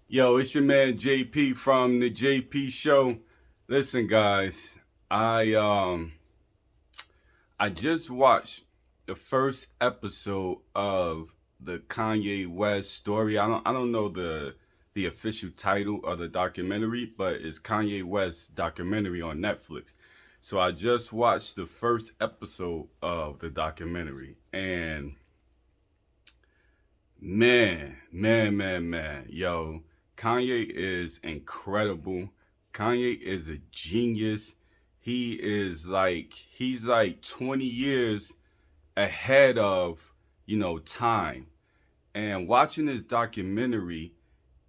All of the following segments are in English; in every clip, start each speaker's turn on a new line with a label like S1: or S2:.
S1: Yo, it's your man JP from the JP Show. Listen, guys, I just watched the first episode of the Kanye West story. I don't know the official title of the documentary, but it's Kanye West documentary on Netflix. So I just watched the first episode of the documentary, and man, yo, Kanye is incredible. Kanye is a genius. He's like 20 years ahead of, time. And watching this documentary,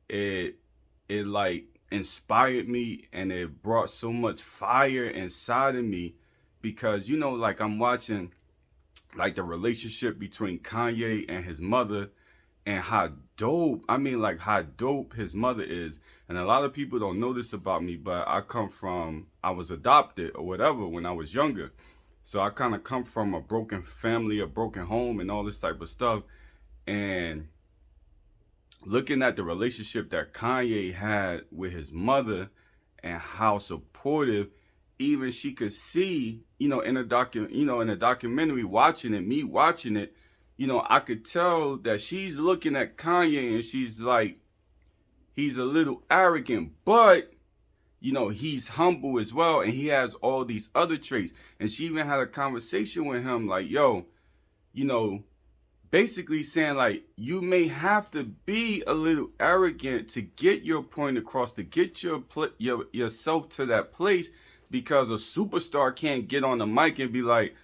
S1: it it like inspired me and it brought so much fire inside of me because like I'm watching like the relationship between Kanye and his mother and how dope, like how dope his mother is. And a lot of people don't know this about me, but I was adopted or whatever when I was younger. So I kind of come from a broken family, a broken home, and all this type of stuff. And looking at the relationship that Kanye had with his mother and how supportive even she could see, in a documentary watching it, me watching it, I could tell that she's looking at Kanye and she's like, he's a little arrogant, but he's humble as well, and he has all these other traits. And she even had a conversation with him, like, yo, you know, basically saying like you may have to be a little arrogant to get your point across, to get yourself to that place, because a superstar can't get on the mic and be like,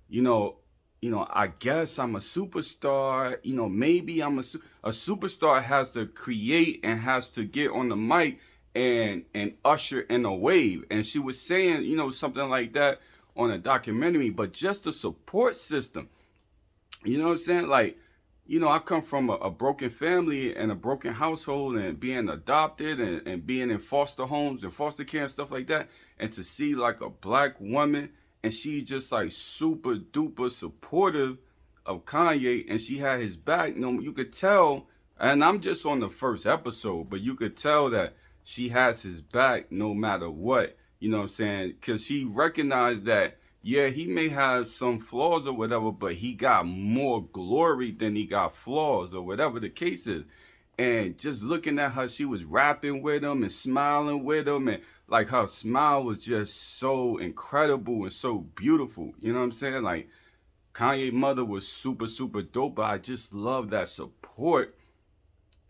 S1: you know, I guess I'm a superstar. Maybe a superstar has to create and has to get on the mic and usher in a wave. And she was saying, something like that on a documentary, but just the support system. You know what I'm saying? Like, I come from a broken family and a broken household and being adopted and being in foster homes and foster care and stuff like that. And to see like a black woman and she just like super duper supportive of Kanye and she had his back. You could tell, and I'm just on the first episode, but you could tell that she has his back no matter what. You know what I'm saying? Because she recognized that yeah, he may have some flaws or whatever, but he got more glory than he got flaws or whatever the case is. And just looking at her, she was rapping with him and smiling with him, and like her smile was just so incredible and so beautiful. You know what I'm saying? Like Kanye mother was super, super dope, but I just love that support.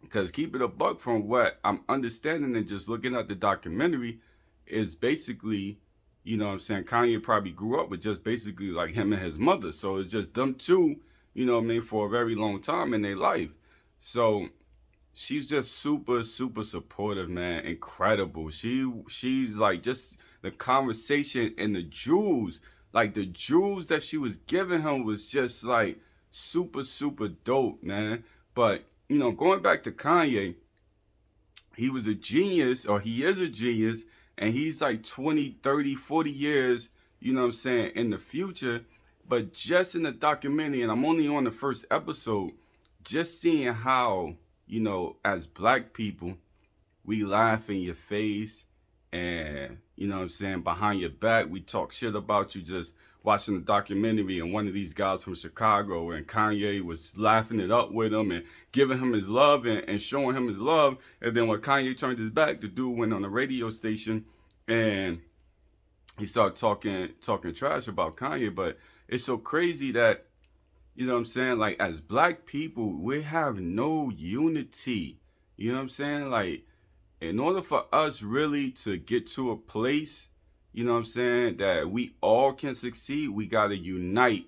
S1: Because keep it a buck, from what I'm understanding and just looking at the documentary, is basically, what I'm saying, Kanye probably grew up with just basically like him and his mother. So it's just them two, for a very long time in their life. So she's just super, super supportive, man. Incredible. She's like just the conversation and the jewels, like the jewels that she was giving him was just like super, super dope, man. But going back to Kanye, he was a genius, or he is a genius, and he's like 20, 30, 40 years, what I'm saying, in the future. But just in the documentary, and I'm only on the first episode, just seeing how, as black people, we laugh in your face and what I'm saying, behind your back we talk shit about you. Just watching the documentary and one of these guys from Chicago and Kanye was laughing it up with him and giving him his love and showing him his love. And then when Kanye turned his back, the dude went on the radio station and he started talking trash about Kanye. But it's so crazy that, what I'm saying, like as black people, we have no unity. You know what I'm saying? Like in order for us really to get to a place, what I'm saying, that we all can succeed, we got to unite.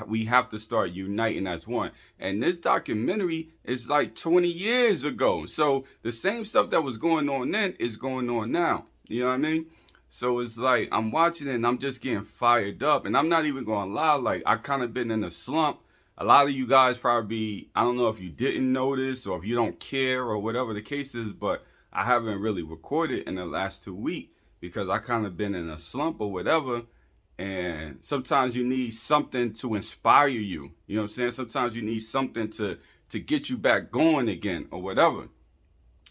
S1: We have to start uniting as one. And this documentary is like 20 years ago. So the same stuff that was going on then is going on now. You know what I mean? So it's like I'm watching it and I'm just getting fired up. And I'm not even going to lie, like I kind of been in a slump. A lot of you guys probably, I don't know if you didn't notice or if you don't care or whatever the case is, but I haven't really recorded in the last 2 weeks because I kind of been in a slump or whatever. And sometimes you need something to inspire you. You know what I'm saying? Sometimes you need something to get you back going again or whatever.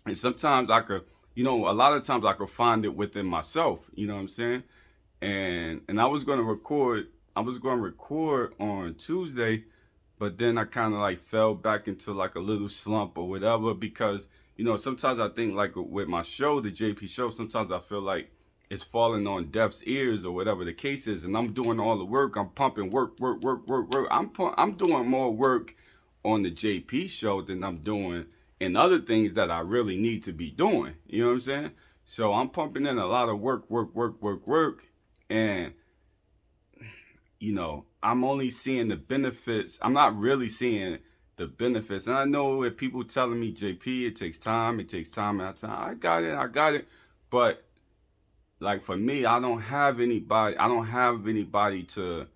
S1: And sometimes I could, a lot of times I could find it within myself. You know what I'm saying? And I was going to record on Tuesday, but then I kind of like fell back into like a little slump or whatever because sometimes I think like with my show, the JP show, sometimes I feel like it's falling on deaf's ears or whatever the case is, and I'm doing all the work. I'm pumping work. I'm doing more work on the JP show than I'm doing in other things that I really need to be doing. You know what I'm saying? So I'm pumping in a lot of work, and I'm only seeing the benefits. I'm not really seeing the benefits. And I know if people telling me, JP, it takes time, and I got it. But like for me, I don't have anybody to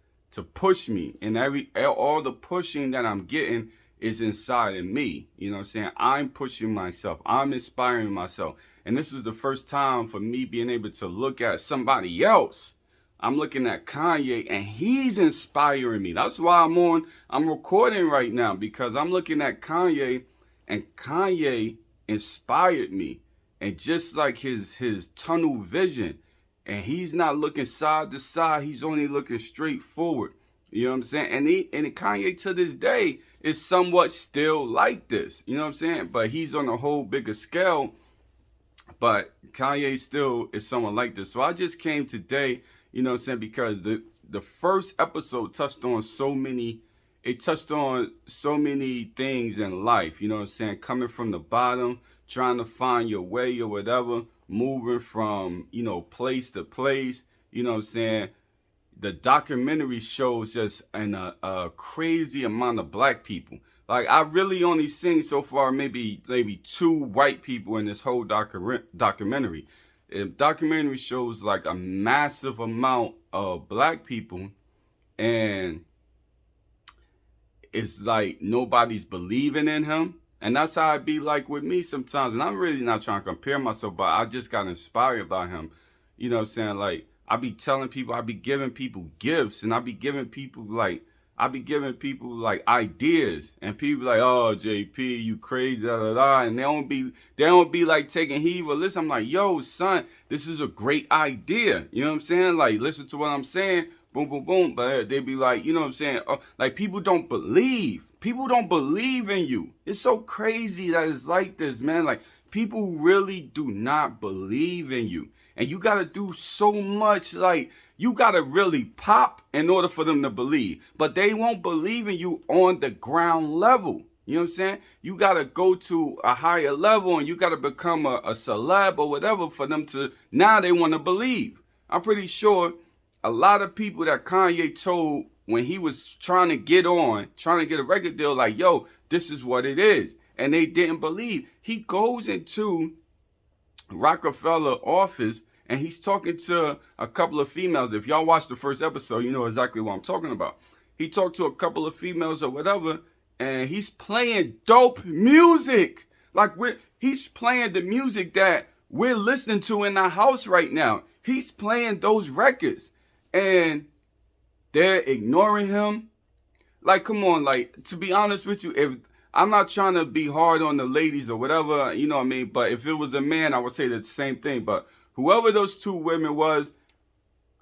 S1: push me. And all the pushing that I'm getting is inside of me. You know what I'm saying? I'm pushing myself. I'm inspiring myself. And this is the first time for me being able to look at somebody else. I'm looking at Kanye and he's inspiring me. That's why I'm recording right now, because I'm looking at Kanye and Kanye inspired me. And just like his tunnel vision, and he's not looking side to side, he's only looking straight forward. You know what I'm saying? And Kanye to this day is somewhat still like this. You know what I'm saying? But he's on a whole bigger scale. But Kanye still is someone like this. So I just came today, you know what I'm saying, because the first episode touched on so many things in life, you know what I'm saying, coming from the bottom, trying to find your way or whatever, moving from, place to place, you know what I'm saying. The documentary shows just a crazy amount of black people. Like, I really only seen so far maybe 2 white people in this whole documentary. The documentary shows like a massive amount of black people, and it's like nobody's believing in him. And that's how it be like with me sometimes. And I'm really not trying to compare myself, but I just got inspired by him. You know what I'm saying? Like, I be telling people, I be giving people gifts, and I be giving people like ideas, and people like, oh, JP, you crazy, da da da, and they don't be like taking heed or listen. I'm like, yo, son, this is a great idea. You know what I'm saying? Like, listen to what I'm saying, boom, boom, boom. But they be like, you know what I'm saying? Like, people don't believe. People don't believe in you. It's so crazy that it's like this, man. Like, people really do not believe in you. And you got to do so much, like, you got to really pop in order for them to believe. But they won't believe in you on the ground level. You know what I'm saying? You got to go to a higher level, and you got to become a celeb or whatever for them to, now they want to believe. I'm pretty sure a lot of people that Kanye told when he was trying to get a record deal, like, yo, this is what it is. And they didn't believe. He goes into Rockefeller office, and he's talking to a couple of females. If y'all watch the first episode, you know exactly what I'm talking about. He talked to a couple of females or whatever, and he's playing dope music. Like, he's playing the music that we're listening to in our house right now. He's playing those records, and they're ignoring him. Like, come on, like, to be honest with you, if I'm not trying to be hard on the ladies or whatever, you know what I mean? But if it was a man, I would say the same thing. But whoever those 2 women was,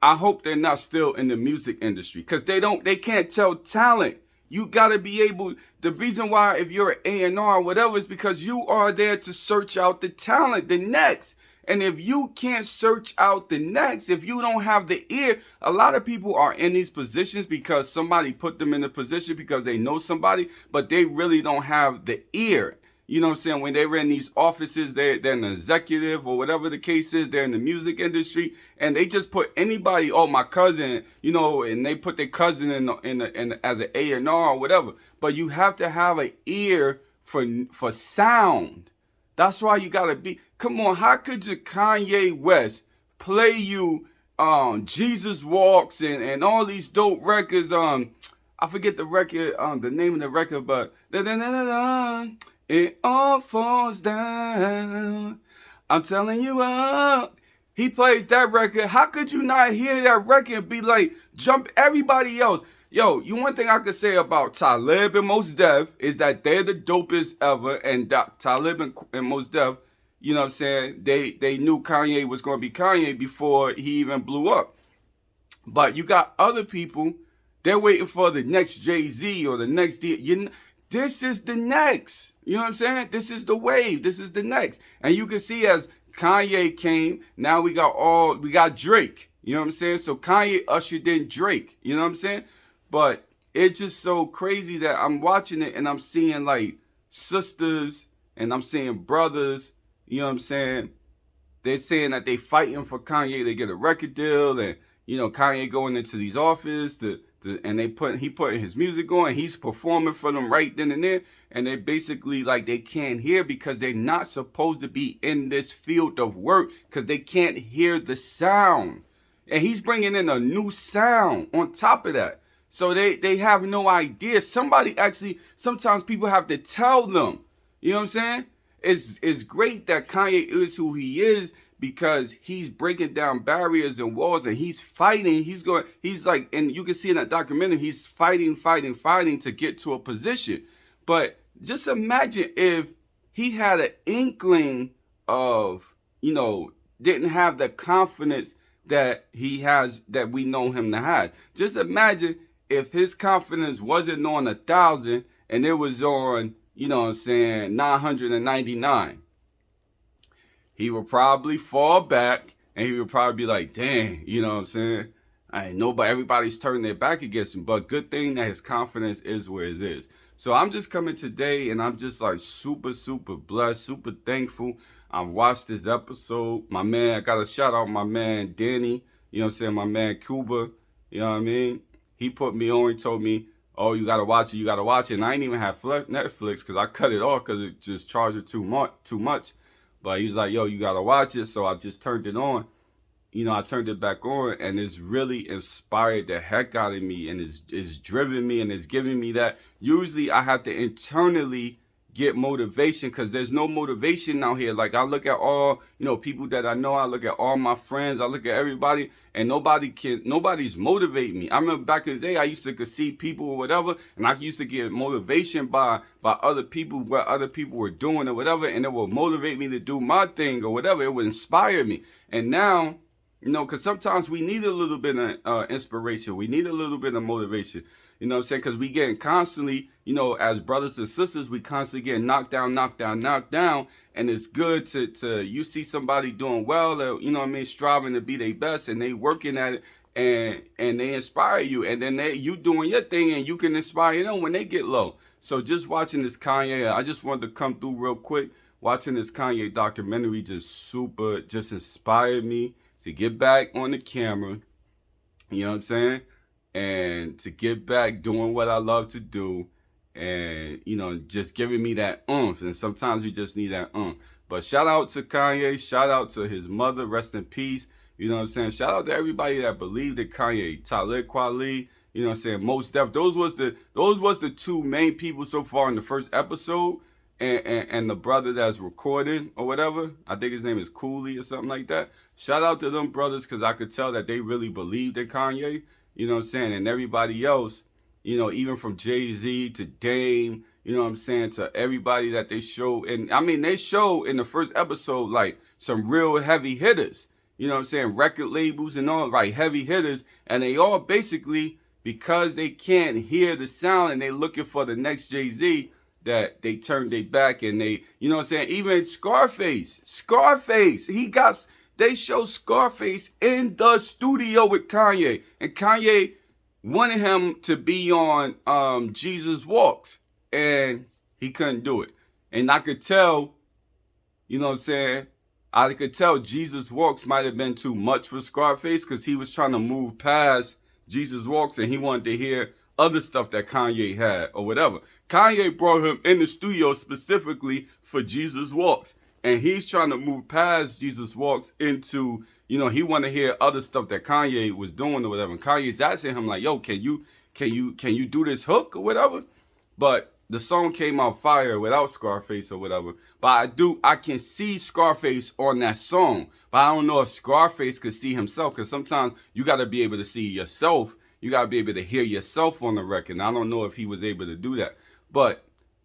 S1: I hope they're not still in the music industry, because they can't tell talent. You got to be able, the reason why if you're an A&R or whatever is because you are there to search out the talent, the next. And if you can't search out the next, if you don't have the ear, a lot of people are in these positions because somebody put them in the position because they know somebody, but they really don't have the ear. You know what I'm saying? When they were in these offices, they're an executive or whatever the case is, they're in the music industry, and they just put anybody, oh, my cousin, you know, and they put their cousin in as an A&R or whatever. But you have to have an ear for sound. That's why you gotta be. Come on, how could you Kanye West play you Jesus Walks and all these dope records? I forget the record, the name of the record, but it all falls down. I'm telling you up. He plays that record. How could you not hear that record and be like, jump everybody else? Yo, one thing I could say about Talib and Mos Def is that they're the dopest ever, and Talib and Mos Def, You know what I'm saying? They knew Kanye was going to be Kanye before he even blew up. But you got other people, they're waiting for the next Jay-Z or the next this is the next. You know what I'm saying? This is the wave. This is the next. And you can see as Kanye came, now we got Drake. You know what I'm saying? So Kanye ushered in Drake. You know what I'm saying? But it's just so crazy that I'm watching it and I'm seeing like sisters and I'm seeing brothers. You know what I'm saying? They're saying that they fighting for Kanye to get a record deal, and you know Kanye going into these offices and he putting his music on. He's performing for them right then and there, and they basically like they can't hear because they're not supposed to be in this field of work because they can't hear the sound. And he's bringing in a new sound on top of that. So they have no idea. Somebody actually, sometimes people have to tell them. You know what I'm saying? It's great that Kanye is who he is because he's breaking down barriers and walls and he's fighting. He's like, and you can see in that documentary, he's fighting to get to a position. But just imagine if he had an inkling of, you know, didn't have the confidence that he has, that we know him to have. Just imagine if his confidence wasn't on 1,000 and it was on, you know what I'm saying, 999. He would probably fall back and he would probably be like, dang, you know what I'm saying? I ain't nobody, everybody's turning their back against him. But good thing that his confidence is where it is. So I'm just coming today and I'm just like super blessed, super thankful. I watched this episode. My man, I got to shout out my man, Danny. You know what I'm saying? My man, Cuba. You know what I mean? He put me on. He told me, oh, you got to watch it. You got to watch it. And I didn't even have Netflix because I cut it off because it just charged it too much. But he was like, yo, you got to watch it. So I just turned it on. You know, I turned it back on and it's really inspired the heck out of me and it's driven me and it's giving me that. Usually I have to internally get motivation because there's no motivation out here. Like I look at all, you know, people that I know, I look at all my friends, I look at everybody and nobody's motivating me. I remember back in the day, I used to see people or whatever and I used to get motivation by other people, what other people were doing or whatever. And it would motivate me to do my thing or whatever. It would inspire me. And now, you know, because sometimes we need a little bit of inspiration. We need a little bit of motivation. You know what I'm saying? Because we getting constantly, you know, as brothers and sisters, we constantly getting knocked down. And it's good to you see somebody doing well, or, you know what I mean, striving to be their best and they working at it and they inspire you. And then you doing your thing and you can inspire them when they get low. So just watching this Kanye, I just wanted to come through real quick. Watching this Kanye documentary just inspired me to get back on the camera, you know what I'm saying? And to get back doing what I love to do and, you know, just giving me that oomph. And sometimes you just need that oomph. But shout out to Kanye. Shout out to his mother. Rest in peace. You know what I'm saying? Shout out to everybody that believed in Kanye. Talib Kweli, you know what I'm saying? Mos Def. Those was the two main people so far in the first episode. And the brother that's recording or whatever, I think his name is Cooley or something like that. Shout out to them brothers because I could tell that they really believed in Kanye, you know what I'm saying? And everybody else, you know, even from Jay-Z to Dame, you know what I'm saying, to everybody that they show. And I mean, they show in the first episode like some real heavy hitters, you know what I'm saying, record labels and all, right, heavy hitters. And they all basically, because they can't hear the sound and they looking for the next Jay-Z, that they turned their back and they, you know what I'm saying? Even Scarface, they show Scarface in the studio with Kanye. And Kanye wanted him to be on Jesus Walks. And he couldn't do it. And I could tell, you know what I'm saying? I could tell Jesus Walks might have been too much for Scarface because he was trying to move past Jesus Walks and he wanted to hear other stuff that Kanye had or whatever. Kanye brought him in the studio specifically for Jesus Walks. And he's trying to move past Jesus Walks into, you know, he want to hear other stuff that Kanye was doing or whatever. And Kanye's asking him like, yo, can you do this hook or whatever? But the song came out fire without Scarface or whatever. But I can see Scarface on that song. But I don't know if Scarface could see himself because sometimes you got to be able to see yourself. You got to be able to hear yourself on the record. And I don't know if he was able to do that. But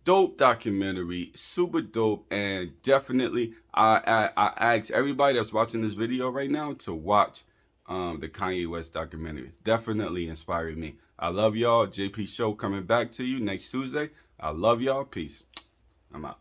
S1: dope documentary, super dope, and definitely I ask everybody that's watching this video right now to watch the Kanye West documentary. Definitely inspired me. I love y'all. JP Show coming back to you next Tuesday. I love y'all. Peace. I'm out.